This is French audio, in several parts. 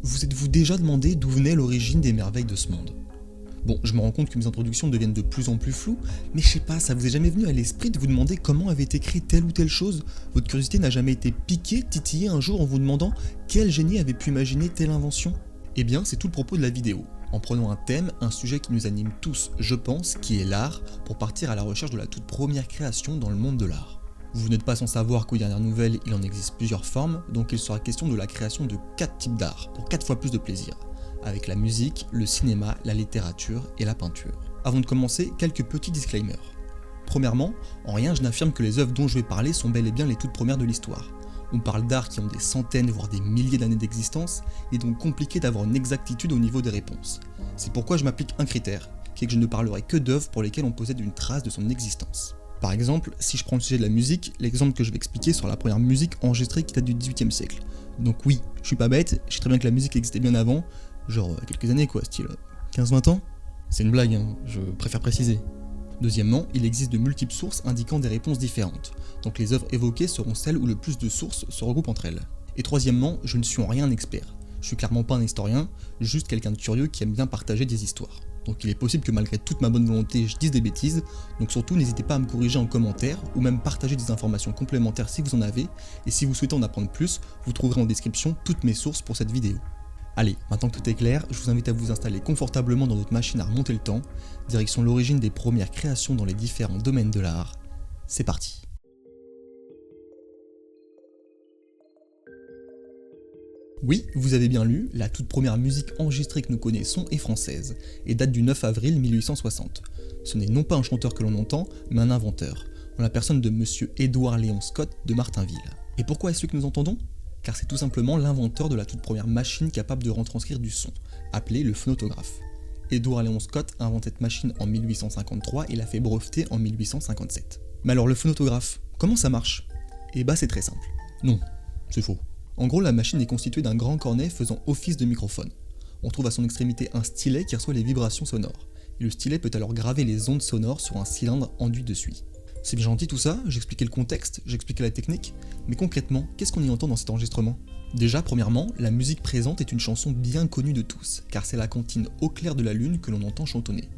Vous êtes-vous déjà demandé d'où venait l'origine des merveilles de ce monde? Bon, je me rends compte que mes introductions deviennent de plus en plus floues, mais je sais pas, ça vous est jamais venu à l'esprit de vous demander comment avait été créée telle ou telle chose? Votre curiosité n'a jamais été piquée, titillée un jour en vous demandant quel génie avait pu imaginer telle invention? Eh bien, c'est tout le propos de la vidéo. En prenant un thème, un sujet qui nous anime tous, je pense, qui est l'art, pour partir à la recherche de la toute première création dans le monde de l'art. Vous n'êtes pas sans savoir qu'aux dernières nouvelles, il en existe plusieurs formes, donc il sera question de la création de 4 types d'art, pour 4 fois plus de plaisir, avec la musique, le cinéma, la littérature et la peinture. Avant de commencer, quelques petits disclaimers. Premièrement, en rien je n'affirme que les œuvres dont je vais parler sont bel et bien les toutes premières de l'histoire. On parle d'art qui ont des centaines voire des milliers d'années d'existence, et donc compliqué d'avoir une exactitude au niveau des réponses. C'est pourquoi je m'applique un critère, qui est que je ne parlerai que d'œuvres pour lesquelles on possède une trace de son existence. Par exemple, si je prends le sujet de la musique, l'exemple que je vais expliquer sera la première musique enregistrée qui date du XVIIIe siècle. Donc oui, je suis pas bête, je sais très bien que la musique existait bien avant, genre quelques années quoi, style 15-20 ans. C'est une blague, hein, je préfère préciser. Deuxièmement, il existe de multiples sources indiquant des réponses différentes, donc les œuvres évoquées seront celles où le plus de sources se regroupent entre elles. Et troisièmement, je ne suis en rien un expert, je suis clairement pas un historien, juste quelqu'un de curieux qui aime bien partager des histoires. Donc il est possible que malgré toute ma bonne volonté, je dise des bêtises, donc surtout n'hésitez pas à me corriger en commentaire, ou même partager des informations complémentaires si vous en avez, et si vous souhaitez en apprendre plus, vous trouverez en description toutes mes sources pour cette vidéo. Allez, maintenant que tout est clair, je vous invite à vous installer confortablement dans votre machine à remonter le temps, direction l'origine des premières créations dans les différents domaines de l'art. C'est parti. Oui, vous avez bien lu, la toute première musique enregistrée que nous connaissons est française, et date du 9 avril 1860. Ce n'est non pas un chanteur que l'on entend, mais un inventeur, en la personne de Monsieur Édouard Léon Scott de Martinville. Et pourquoi est-ce que nous entendons? Car c'est tout simplement l'inventeur de la toute première machine capable de retranscrire du son, appelée le phonotographe. Édouard Léon Scott invente cette machine en 1853 et l'a fait breveter en 1857. Mais alors le phonotographe, comment ça marche? Eh bah c'est très simple. Non, c'est faux. En gros, la machine est constituée d'un grand cornet faisant office de microphone. On trouve à son extrémité un stylet qui reçoit les vibrations sonores, et le stylet peut alors graver les ondes sonores sur un cylindre enduit de suie. C'est bien gentil tout ça, j'expliquais le contexte, j'expliquais la technique, mais concrètement, qu'est-ce qu'on y entend dans cet enregistrement? Déjà, premièrement, la musique présente est une chanson bien connue de tous, car c'est la cantine Au clair de la lune que l'on entend chantonner.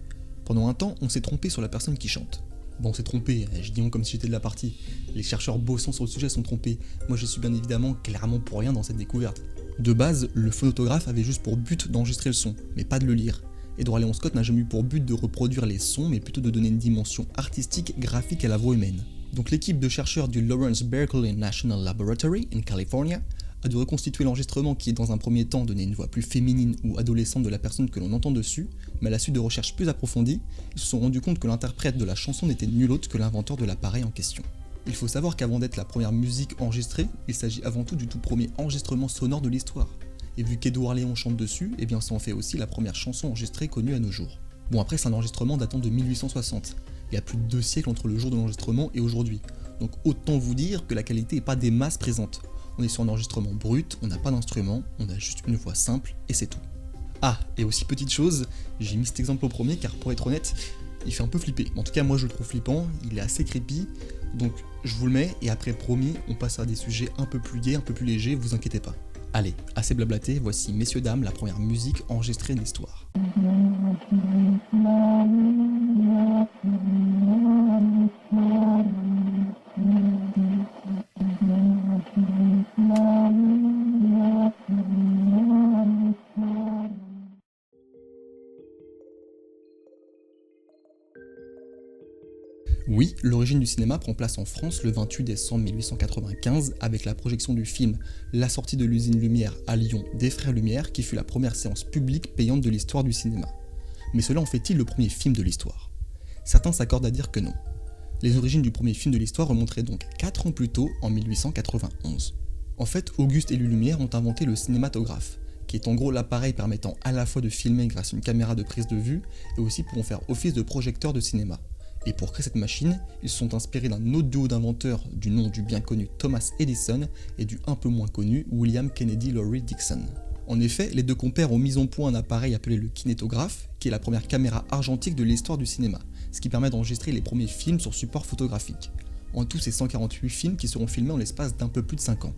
Pendant un temps, on s'est trompé sur la personne qui chante. Bon, on s'est trompé, je dis on comme si j'étais de la partie. Les chercheurs bossant sur le sujet sont trompés. Moi, je suis bien évidemment clairement pour rien dans cette découverte. De base, le phonotographe avait juste pour but d'enregistrer le son, mais pas de le lire. Édouard Léon Scott n'a jamais eu pour but de reproduire les sons, mais plutôt de donner une dimension artistique, graphique à la voix humaine. Donc l'équipe de chercheurs du Lawrence Berkeley National Laboratory, en California, a dû reconstituer l'enregistrement qui, dans un premier temps, donnait une voix plus féminine ou adolescente de la personne que l'on entend dessus, mais à la suite de recherches plus approfondies, ils se sont rendus compte que l'interprète de la chanson n'était nul autre que l'inventeur de l'appareil en question. Il faut savoir qu'avant d'être la première musique enregistrée, il s'agit avant tout du tout premier enregistrement sonore de l'histoire. Et vu qu'Édouard Léon chante dessus, eh bien ça en fait aussi la première chanson enregistrée connue à nos jours. Bon après c'est un enregistrement datant de 1860, il y a plus de 2 siècles entre le jour de l'enregistrement et aujourd'hui, donc autant vous dire que la qualité n'est pas des masses présentes. On est sur un enregistrement brut, on n'a pas d'instrument, on a juste une voix simple et c'est tout. Ah, et aussi petite chose, j'ai mis cet exemple au premier car pour être honnête, il fait un peu flipper. En tout cas moi je le trouve flippant, il est assez creepy, donc je vous le mets et après promis, on passe à des sujets un peu plus gais, un peu plus légers, vous inquiétez pas. Allez, assez blablaté, voici messieurs dames la première musique enregistrée de l'histoire. Oui, l'origine du cinéma prend place en France le 28 décembre 1895 avec la projection du film La sortie de l'usine Lumière à Lyon des Frères Lumière qui fut la première séance publique payante de l'histoire du cinéma. Mais cela en fait-il le premier film de l'histoire? Certains s'accordent à dire que non. Les origines du premier film de l'histoire remonteraient donc 4 ans plus tôt, en 1891. En fait, Auguste et Louis Lumière ont inventé le cinématographe, qui est en gros l'appareil permettant à la fois de filmer grâce à une caméra de prise de vue et aussi pouvant faire office de projecteur de cinéma. Et pour créer cette machine, ils se sont inspirés d'un autre duo d'inventeurs du nom du bien connu Thomas Edison et du un peu moins connu William Kennedy Laurie Dixon. En effet, les deux compères ont mis au point un appareil appelé le kinétographe, qui est la première caméra argentique de l'histoire du cinéma, ce qui permet d'enregistrer les premiers films sur support photographique. En tout, c'est 148 films qui seront filmés en l'espace d'un peu plus de 5 ans.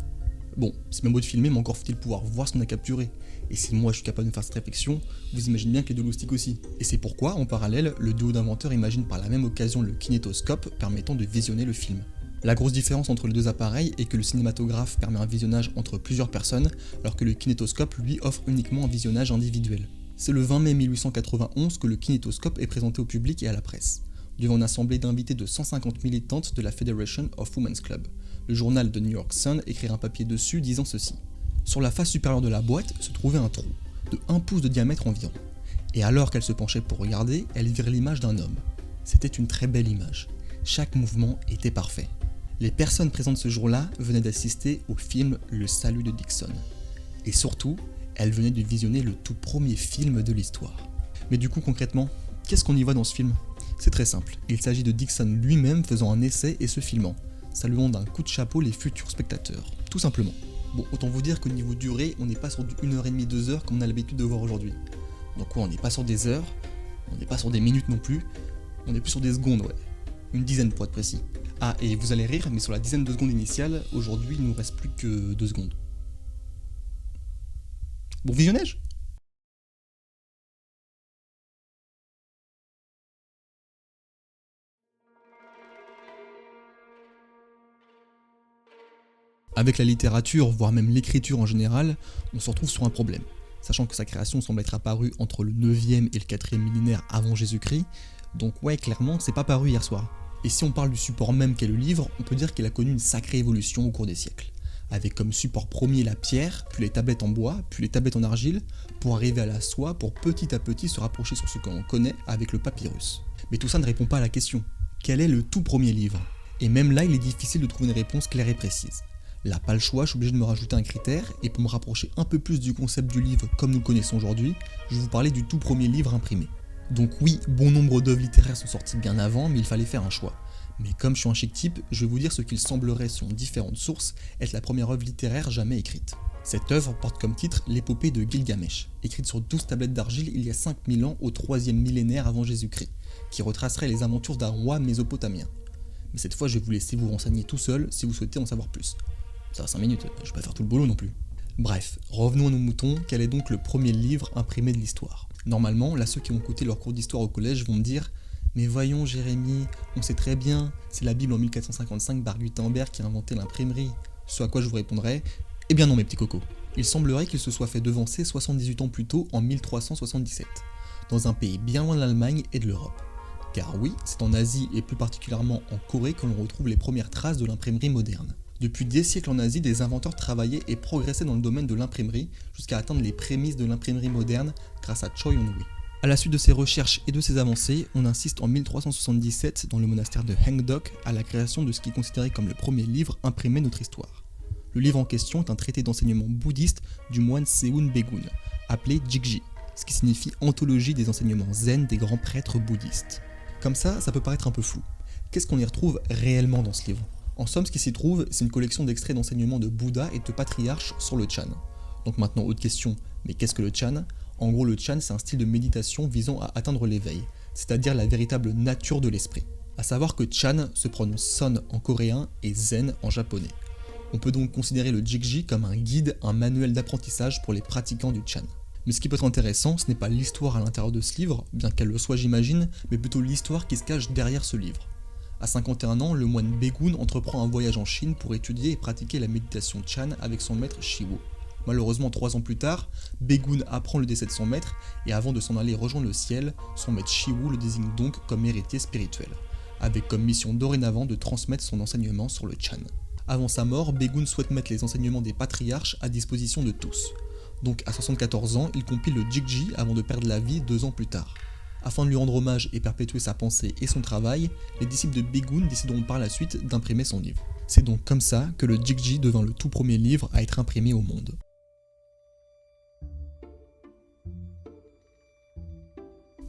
Bon, c'est bien beau de filmer, mais encore faut-il pouvoir voir ce qu'on a capturé. Et si moi je suis capable de faire cette réflexion, vous imaginez bien que les deux loustiques aussi. Et c'est pourquoi, en parallèle, le duo d'inventeurs imagine par la même occasion le kinétoscope permettant de visionner le film. La grosse différence entre les deux appareils est que le cinématographe permet un visionnage entre plusieurs personnes, alors que le kinétoscope lui offre uniquement un visionnage individuel. C'est le 20 mai 1891 que le kinétoscope est présenté au public et à la presse, devant une assemblée d'invités de 150 militantes de la Federation of Women's Club. Le journal de New York Sun écrira un papier dessus disant ceci. Sur la face supérieure de la boîte se trouvait un trou, de 1 pouce de diamètre environ. Et alors qu'elle se penchait pour regarder, elle vit l'image d'un homme. C'était une très belle image. Chaque mouvement était parfait. Les personnes présentes ce jour-là venaient d'assister au film Le Salut de Dixon. Et surtout, elles venaient de visionner le tout premier film de l'histoire. Mais du coup, concrètement, qu'est-ce qu'on y voit dans ce film ? C'est très simple. Il s'agit de Dixon lui-même faisant un essai et se filmant, saluant d'un coup de chapeau les futurs spectateurs, tout simplement. Bon, autant vous dire qu'au niveau durée, on n'est pas sur du 1h30, 2h comme on a l'habitude de voir aujourd'hui. Donc ouais, on n'est pas sur des heures, on n'est pas sur des minutes non plus, on est plus sur des secondes, ouais. Une dizaine pour être précis. Ah, et vous allez rire, mais sur la dizaine de secondes initiale, aujourd'hui, il ne nous reste plus que 2 secondes. Bon visionnage ? Avec la littérature, voire même l'écriture en général, on se retrouve sur un problème. Sachant que sa création semble être apparue entre le 9e et le 4e millénaire avant Jésus-Christ, donc ouais, clairement, c'est pas paru hier soir. Et si on parle du support même qu'est le livre, on peut dire qu'il a connu une sacrée évolution au cours des siècles. Avec comme support premier la pierre, puis les tablettes en bois, puis les tablettes en argile, pour arriver à la soie pour petit à petit se rapprocher sur ce que l'on connaît avec le papyrus. Mais tout ça ne répond pas à la question. Quel est le tout premier livre ? Et même là, il est difficile de trouver une réponse claire et précise. Là, pas le choix, je suis obligé de me rajouter un critère, et pour me rapprocher un peu plus du concept du livre comme nous le connaissons aujourd'hui, je vais vous parler du tout premier livre imprimé. Donc oui, bon nombre d'œuvres littéraires sont sorties bien avant, mais il fallait faire un choix. Mais comme je suis un chic type, je vais vous dire ce qu'il semblerait, selon différentes sources, être la première œuvre littéraire jamais écrite. Cette œuvre porte comme titre l'épopée de Gilgamesh, écrite sur 12 tablettes d'argile il y a 5000 ans au 3e millénaire avant Jésus-Christ, qui retracerait les aventures d'un roi mésopotamien. Mais cette fois, je vais vous laisser vous renseigner tout seul si vous souhaitez en savoir plus. Ça va 5 minutes, je vais pas faire tout le boulot non plus. Bref, revenons à nos moutons, quel est donc le premier livre imprimé de l'histoire ? Normalement, là ceux qui ont écouté leur cours d'histoire au collège vont me dire « Mais voyons Jérémy, on sait très bien, c'est la Bible en 1455 par Gutenberg qui a inventé l'imprimerie. » Ce à quoi je vous répondrai « Eh bien non mes petits cocos. Il semblerait qu'il se soit fait devancer 78 ans plus tôt en 1377, dans un pays bien loin de l'Allemagne et de l'Europe. Car oui, c'est en Asie et plus particulièrement en Corée que l'on retrouve les premières traces de l'imprimerie moderne. Depuis des siècles en Asie, des inventeurs travaillaient et progressaient dans le domaine de l'imprimerie jusqu'à atteindre les prémices de l'imprimerie moderne grâce à Choi Yong-hui. A la suite de ces recherches et de ces avancées, on insiste en 1377 dans le monastère de Hengdok à la création de ce qui est considéré comme le premier livre imprimé de notre histoire. Le livre en question est un traité d'enseignement bouddhiste du moine Seun Begun, appelé Jigji, ce qui signifie anthologie des enseignements zen des grands prêtres bouddhistes. Comme ça peut paraître un peu flou. Qu'est-ce qu'on y retrouve réellement dans ce livre ? En somme, ce qui s'y trouve, c'est une collection d'extraits d'enseignements de Bouddha et de patriarches sur le Chan. Donc maintenant, autre question, mais qu'est-ce que le Chan ? En gros, le Chan, c'est un style de méditation visant à atteindre l'éveil, c'est-à-dire la véritable nature de l'esprit. A savoir que Chan se prononce Son en coréen et Zen en japonais. On peut donc considérer le Jigji comme un guide, un manuel d'apprentissage pour les pratiquants du Chan. Mais ce qui peut être intéressant, ce n'est pas l'histoire à l'intérieur de ce livre, bien qu'elle le soit j'imagine, mais plutôt l'histoire qui se cache derrière ce livre. À 51 ans, le moine Begun entreprend un voyage en Chine pour étudier et pratiquer la méditation Chan avec son maître Shiwo. Malheureusement, 3 ans plus tard, Begun apprend le décès de son maître et avant de s'en aller rejoindre le ciel, son maître Shiwo le désigne donc comme héritier spirituel, avec comme mission dorénavant de transmettre son enseignement sur le Chan. Avant sa mort, Begun souhaite mettre les enseignements des patriarches à disposition de tous. Donc à 74 ans, il compile le Jigji avant de perdre la vie 2 ans plus tard. Afin de lui rendre hommage et perpétuer sa pensée et son travail, les disciples de Begun décideront par la suite d'imprimer son livre. C'est donc comme ça que le Jigji devint le tout premier livre à être imprimé au monde.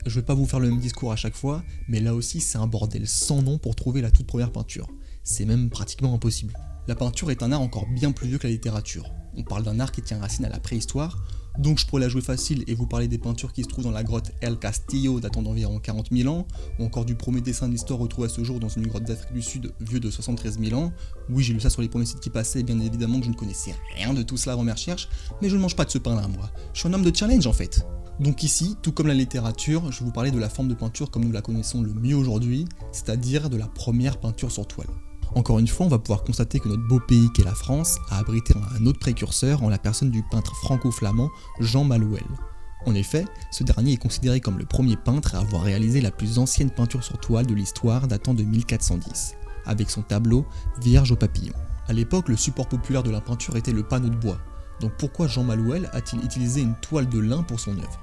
Je vais pas vous faire le même discours à chaque fois, mais là aussi c'est un bordel sans nom pour trouver la toute première peinture. C'est même pratiquement impossible. La peinture est un art encore bien plus vieux que la littérature. On parle d'un art qui tient racine à la préhistoire, Donc je pourrais la jouer facile et vous parler des peintures qui se trouvent dans la grotte El Castillo datant d'environ 40 000 ans, ou encore du premier dessin de l'histoire retrouvé à ce jour dans une grotte d'Afrique du Sud vieux de 73 000 ans. Oui, j'ai lu ça sur les premiers sites qui passaient, et bien évidemment que je ne connaissais rien de tout cela avant mes recherches, mais je ne mange pas de ce pain-là moi. Je suis un homme de challenge en fait. Donc ici, tout comme la littérature, je vais vous parler de la forme de peinture comme nous la connaissons le mieux aujourd'hui, c'est-à-dire de la première peinture sur toile. Encore une fois, on va pouvoir constater que notre beau pays qu'est la France a abrité un autre précurseur en la personne du peintre franco-flamand Jean Malouel. En effet, ce dernier est considéré comme le premier peintre à avoir réalisé la plus ancienne peinture sur toile de l'histoire datant de 1410, avec son tableau Vierge aux papillons. A l'époque, le support populaire de la peinture était le panneau de bois. Donc pourquoi Jean Malouel a-t-il utilisé une toile de lin pour son œuvre ?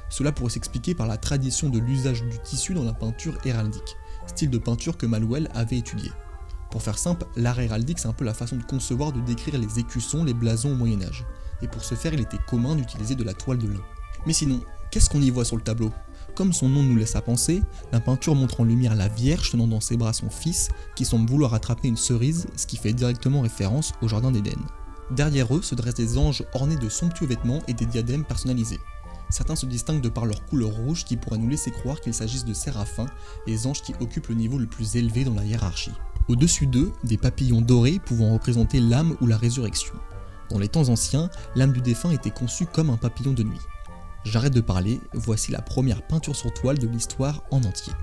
Cela pourrait s'expliquer par la tradition de l'usage du tissu dans la peinture héraldique, style de peinture que Malouel avait étudié. Pour faire simple, l'art héraldique c'est un peu la façon de concevoir, de décrire les écussons, les blasons au Moyen-Âge. Et pour ce faire, il était commun d'utiliser de la toile de lin. Mais sinon, qu'est-ce qu'on y voit sur le tableau ? Comme son nom nous laisse à penser, la peinture montre en lumière la Vierge tenant dans ses bras son fils, qui semble vouloir attraper une cerise, ce qui fait directement référence au jardin d'Éden. Derrière eux se dressent des anges ornés de somptueux vêtements et des diadèmes personnalisés. Certains se distinguent de par leur couleur rouge qui pourrait nous laisser croire qu'il s'agisse de séraphins, les anges qui occupent le niveau le plus élevé dans la hiérarchie. Au-dessus d'eux, des papillons dorés pouvant représenter l'âme ou la résurrection. Dans les temps anciens, l'âme du défunt était conçue comme un papillon de nuit. J'arrête de parler, voici la première peinture sur toile de l'histoire en entier.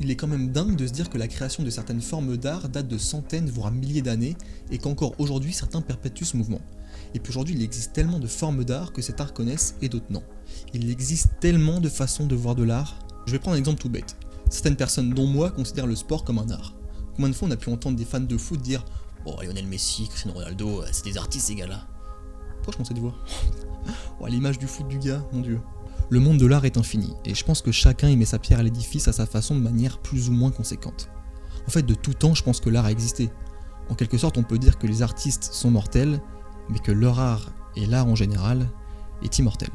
Il est quand même dingue de se dire que la création de certaines formes d'art date de centaines voire milliers d'années et qu'encore aujourd'hui certains perpétuent ce mouvement. Et puis aujourd'hui il existe tellement de formes d'art que cet art connaissent et d'autres non. Il existe tellement de façons de voir de l'art. Je vais prendre un exemple tout bête. Certaines personnes dont moi considèrent le sport comme un art. Combien de fois on a pu entendre des fans de foot dire « Oh Lionel Messi, Cristiano Ronaldo, c'est des artistes ces gars-là ». Franchement cette voix. Oh, l'image du foot du gars, mon dieu. Le monde de l'art est infini, et je pense que chacun y met sa pierre à l'édifice à sa façon de manière plus ou moins conséquente. En fait, de tout temps, je pense que l'art a existé. En quelque sorte, on peut dire que les artistes sont mortels, mais que leur art, et l'art en général, est immortel.